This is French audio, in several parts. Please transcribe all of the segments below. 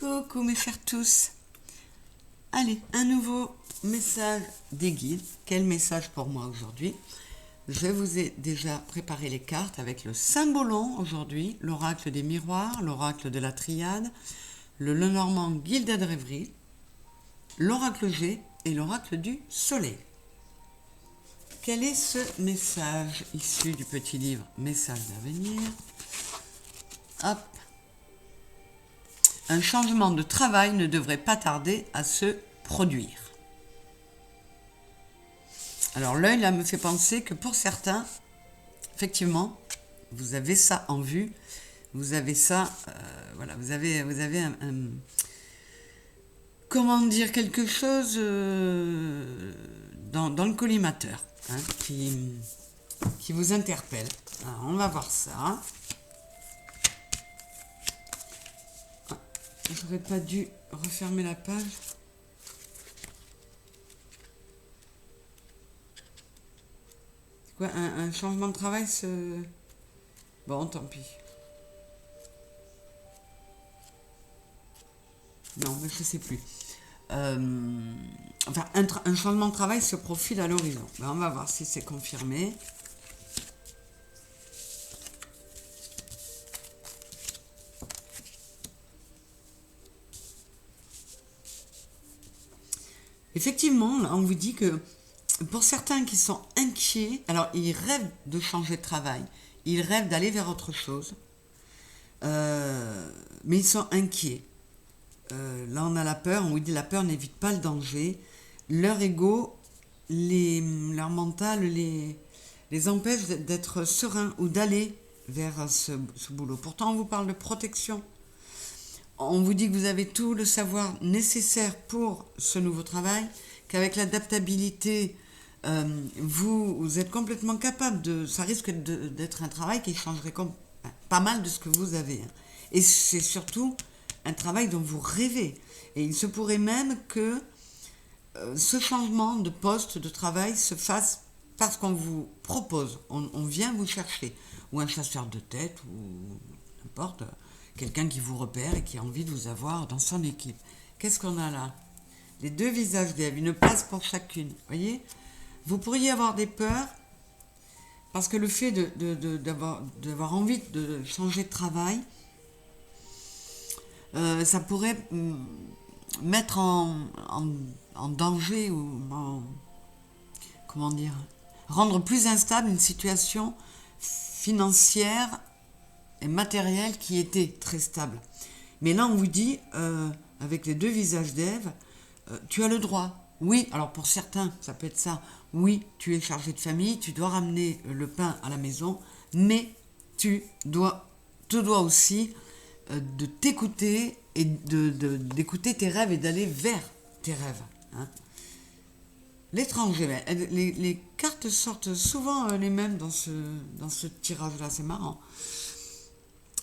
Coucou mes chers tous. Allez, un nouveau message des guides. Quel message pour moi aujourd'hui? Je vous ai déjà préparé les cartes avec le Symbolon aujourd'hui, l'oracle des miroirs, l'oracle de la triade, le Lenormand Gilded Rêverie, l'oracle G et l'oracle du soleil. Quel est ce message issu du petit livre Message d'avenir? Hop. Un changement de travail ne devrait pas tarder à se produire. Alors l'œil là me fait penser que pour certains, effectivement, vous avez ça en vue, vous avez ça, voilà, vous avez comment dire, quelque chose dans le collimateur hein, qui vous interpelle. Alors on va voir ça. J'aurais pas dû refermer la page. Quoi, un changement de travail Bon, tant pis. Non, mais je sais plus. Enfin, un changement de travail se profile à l'horizon. Ben, on va voir si c'est confirmé. Effectivement, on vous dit que pour certains qui sont inquiets, alors ils rêvent de changer de travail, ils rêvent d'aller vers autre chose, mais ils sont inquiets. Là, on a la peur, on vous dit la peur n'évite pas le danger. Leur ego, leur mental les empêche d'être sereins ou d'aller vers ce boulot. Pourtant, on vous parle de protection. On vous dit que vous avez tout le savoir nécessaire pour ce nouveau travail, qu'avec l'adaptabilité, vous êtes complètement capable de... Ça risque d'être un travail qui changerait pas mal de ce que vous avez. Et c'est surtout un travail dont vous rêvez. Et il se pourrait même que ce changement de poste, de travail, se fasse parce qu'on vous propose. On vient vous chercher. Ou un chasseur de tête, ou n'importe... Quelqu'un qui vous repère et qui a envie de vous avoir dans son équipe. Qu'est-ce qu'on a là? Les deux visages d'Ève, une place pour chacune. Voyez? Vous pourriez avoir des peurs parce que le fait d'avoir envie de changer de travail, ça pourrait mettre en danger ou comment dire, rendre plus instable une situation financière et matériel qui était très stable. Mais là, on vous dit, avec les deux visages d'Ève, tu as le droit. Oui, alors pour certains, ça peut être ça. Oui, tu es chargé de famille, tu dois ramener le pain à la maison, mais tu dois aussi de t'écouter et d'écouter tes rêves et d'aller vers tes rêves. Hein. L'étranger, les cartes sortent souvent les mêmes dans ce tirage-là, c'est marrant.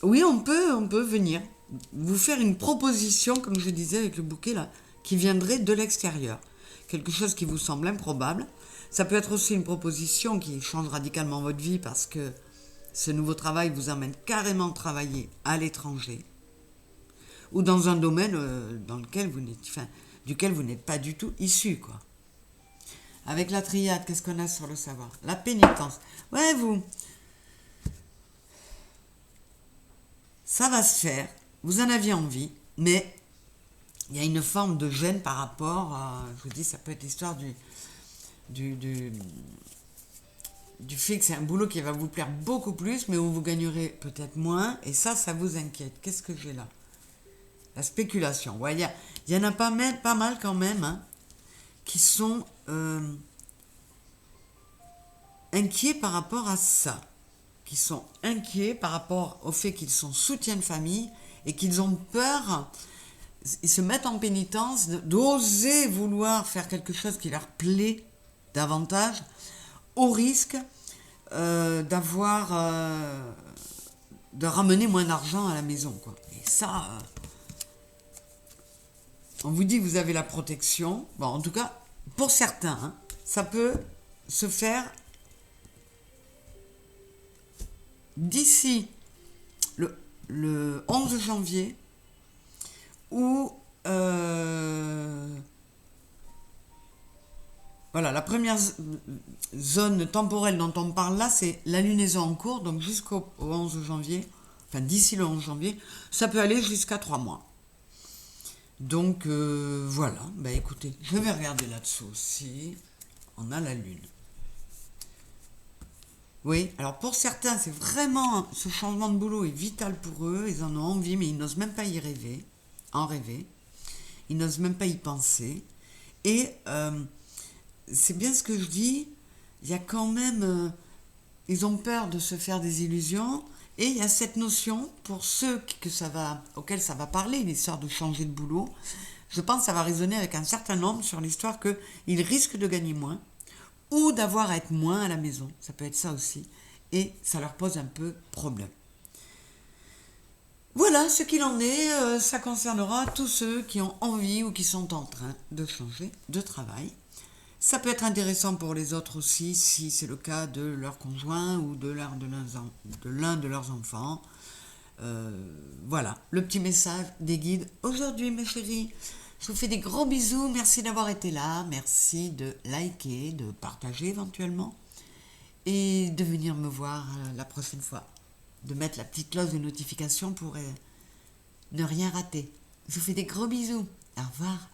Oui, on peut venir vous faire une proposition, comme je disais avec le bouquet là, qui viendrait de l'extérieur. Quelque chose qui vous semble improbable. Ça peut être aussi une proposition qui change radicalement votre vie parce que ce nouveau travail vous emmène carrément travailler à l'étranger ou dans un domaine duquel vous n'êtes pas du tout issu, quoi. Avec la triade, qu'est-ce qu'on a sur le savoir? La pénitence. Ouais, ça va se faire, vous en aviez envie, mais il y a une forme de gêne par rapport à, je vous dis, ça peut être l'histoire du fait que c'est un boulot qui va vous plaire beaucoup plus, mais où vous gagnerez peut-être moins, et ça vous inquiète. Qu'est-ce que j'ai là? La spéculation. Ouais, il y en a pas mal quand même, hein, qui sont inquiets par rapport à ça. Qui sont inquiets par rapport au fait qu'ils sont soutien de famille et qu'ils ont peur, ils se mettent en pénitence d'oser vouloir faire quelque chose qui leur plaît davantage, au risque de ramener moins d'argent à la maison, quoi. Et ça, on vous dit que vous avez la protection. Bon, en tout cas, pour certains, hein, ça peut se faire d'ici le 11 janvier ou voilà, la première zone temporelle dont on parle là, c'est la lunaison en cours, donc jusqu'au 11 janvier, enfin d'ici le 11 janvier, ça peut aller jusqu'à 3 mois. Donc voilà, bah écoutez, je vais regarder là-dessous aussi. On a la lune. Oui, alors pour certains, c'est vraiment, ce changement de boulot est vital pour eux, ils en ont envie, mais ils n'osent même pas y rêver, en rêver. Ils n'osent même pas y penser. Et c'est bien ce que je dis, il y a quand même, ils ont peur de se faire des illusions, et il y a cette notion, pour ceux auxquels ça va parler, l'histoire de changer de boulot, je pense que ça va résonner avec un certain nombre sur l'histoire qu'ils risquent de gagner moins, ou d'avoir à être moins à la maison, ça peut être ça aussi, et ça leur pose un peu problème. Voilà ce qu'il en est, ça concernera tous ceux qui ont envie ou qui sont en train de changer de travail. Ça peut être intéressant pour les autres aussi, si c'est le cas de leur conjoint ou de l'un de leurs enfants. Voilà, le petit message des guides aujourd'hui, mes chéris. Je vous fais des gros bisous, merci d'avoir été là, merci de liker, de partager éventuellement, et de venir me voir la prochaine fois, de mettre la petite cloche de notification pour ne rien rater. Je vous fais des gros bisous, au revoir.